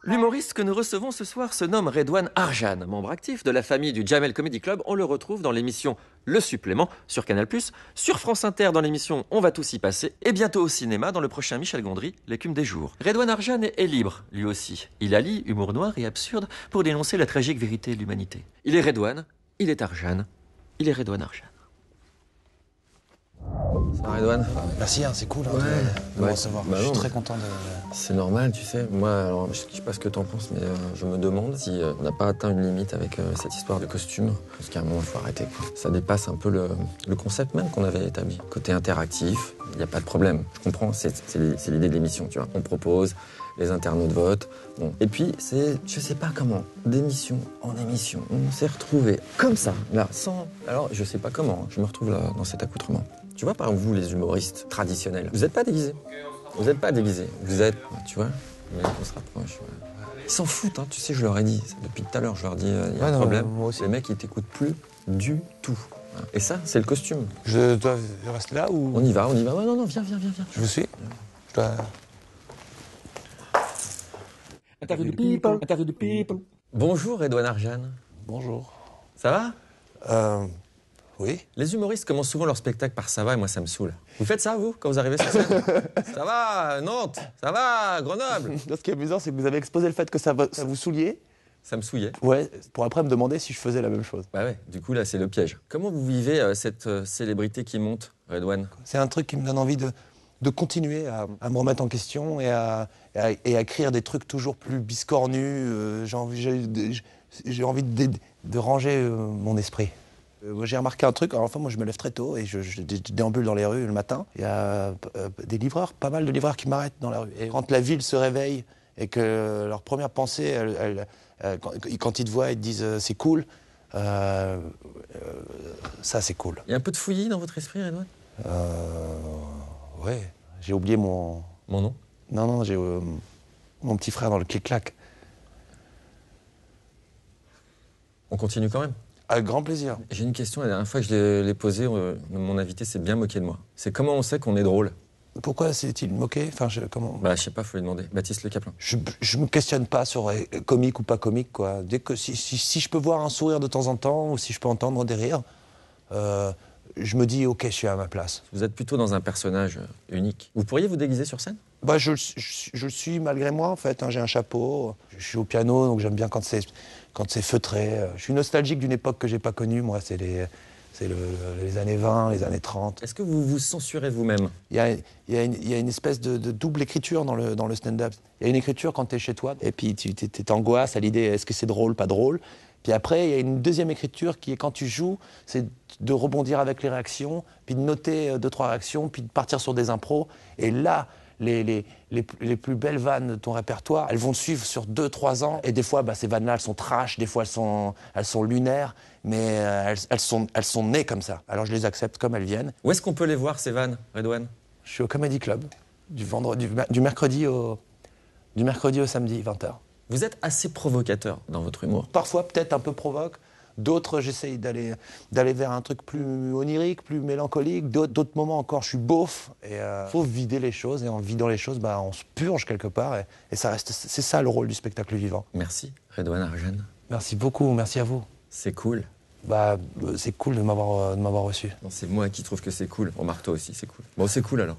L'humoriste que nous recevons ce soir se nomme Redouane Arjan, membre actif de la famille du Jamel Comedy Club. On le retrouve dans l'émission Le Supplément sur Canal+, sur France Inter dans l'émission On va tous y passer, et bientôt au cinéma dans le prochain Michel Gondry, L'écume des jours. Redouane Arjan est libre, lui aussi. Il allie humour noir et absurde pour dénoncer la tragique vérité de l'humanité. Il est Redouane, il est Arjan, il est Redouane Arjan. Ça va, Redouane? Merci, hein, c'est cool hein, de me recevoir. Je suis très content de... C'est normal, tu sais. Moi, alors, je sais pas ce que t'en penses, mais je me demande si on n'a pas atteint une limite avec cette histoire de costume. Parce qu'à un moment, il faut arrêter, quoi. Ça dépasse un peu le concept même qu'on avait établi. Côté interactif, il n'y a pas de problème. Je comprends, c'est l'idée de l'émission, tu vois. On propose, les internautes votent. Bon. Et puis, c'est, je sais pas comment, d'émission en émission, on s'est retrouvés comme ça, là, sans... Alors, je sais pas comment, je me retrouve là, dans cet accoutrement. Tu vois, par exemple, vous, les humoristes traditionnels, vous n'êtes pas déguisés. Vous n'êtes pas déguisés. Vous êtes, tu vois, on se rapproche. Ouais. Ils s'en foutent, hein, tu sais, je leur ai dit. Depuis tout à l'heure, je leur dis, il y a un problème. Moi aussi. Les mecs, ils t'écoutent plus du tout. Et ça, c'est le costume. Je dois rester là ou... On y va. Ouais, non, viens. Je vous suis. Je dois... Interview de people. Bonjour, Redouane Arjan. Bonjour. Ça va? Oui. Les humoristes commencent souvent leur spectacle par ça va et moi ça me saoule. Vous faites ça, vous, quand vous arrivez sur scène? Ça va, Nantes? Ça va, Grenoble? Ce qui est amusant, c'est que vous avez exposé le fait que ça vous souliez. Ça me souillait. Ouais, pour après me demander si je faisais la même chose. Bah ouais, du coup là c'est le piège. Comment vous vivez cette célébrité qui monte, Redouane? C'est un truc qui me donne envie de continuer à me remettre en question et à écrire des trucs toujours plus biscornus. J'ai envie de ranger mon esprit. J'ai remarqué un truc, alors enfin moi je me lève très tôt et je déambule dans les rues le matin. Il y a des livreurs, pas mal de livreurs qui m'arrêtent dans la rue. Et quand la ville se réveille et que leur première pensée, quand ils te voient, ils te disent c'est cool, ça c'est cool. Il y a un peu de fouillis dans votre esprit, Redouane? Ouais, j'ai oublié mon... Mon nom? Non, j'ai mon petit frère dans le clic-clac. On continue quand même? Avec grand plaisir. J'ai une question, la dernière fois que je l'ai posée, mon invité s'est bien moqué de moi. C'est comment on sait qu'on est drôle? Pourquoi s'est-il moqué? Enfin, comment... Bah je sais pas, faut lui demander. Baptiste Le Caplin. Je me questionne pas sur comique ou pas comique, quoi. Dès que si je peux voir un sourire de temps en temps ou si je peux entendre des rires, je me dis ok, je suis à ma place. Vous êtes plutôt dans un personnage unique. Vous pourriez vous déguiser sur scène? Bah je le suis malgré moi en fait. Hein, j'ai un chapeau, je suis au piano donc j'aime bien quand c'est feutré. Je suis nostalgique d'une époque que j'ai pas connue. Moi, c'est les années 20, les années 30. Est-ce que vous vous censurez vous-même? Il y a une espèce de double écriture dans le stand-up. Il y a une écriture quand tu es chez toi, et puis tu t'angoisses à l'idée est-ce que c'est drôle, pas drôle. Puis après, il y a une deuxième écriture qui est quand tu joues, c'est de rebondir avec les réactions, puis de noter 2-3 réactions, puis de partir sur des impros. Et là, les plus belles vannes de ton répertoire, elles vont te suivre sur 2-3 ans. Et des fois, ces vannes-là, elles sont trash, des fois, elles sont lunaires, mais elles sont nées comme ça. Alors je les accepte comme elles viennent. Où est-ce qu'on peut les voir, ces vannes, Redouane? Je suis au Comedy Club, du mercredi au samedi, 20h. Vous êtes assez provocateur dans votre humour. Parfois, peut-être un peu provoque. D'autres, j'essaye d'aller vers un truc plus onirique, plus mélancolique. D'autres moments encore, je suis beauf. Et faut vider les choses. Et en vidant les choses, on se purge quelque part. Et ça reste, c'est ça le rôle du spectacle vivant. Merci, Redouane Arjan. Merci beaucoup, merci à vous. C'est cool. C'est cool de m'avoir reçu. C'est moi qui trouve que c'est cool. Remarque toi aussi, c'est cool. Bon, c'est cool alors.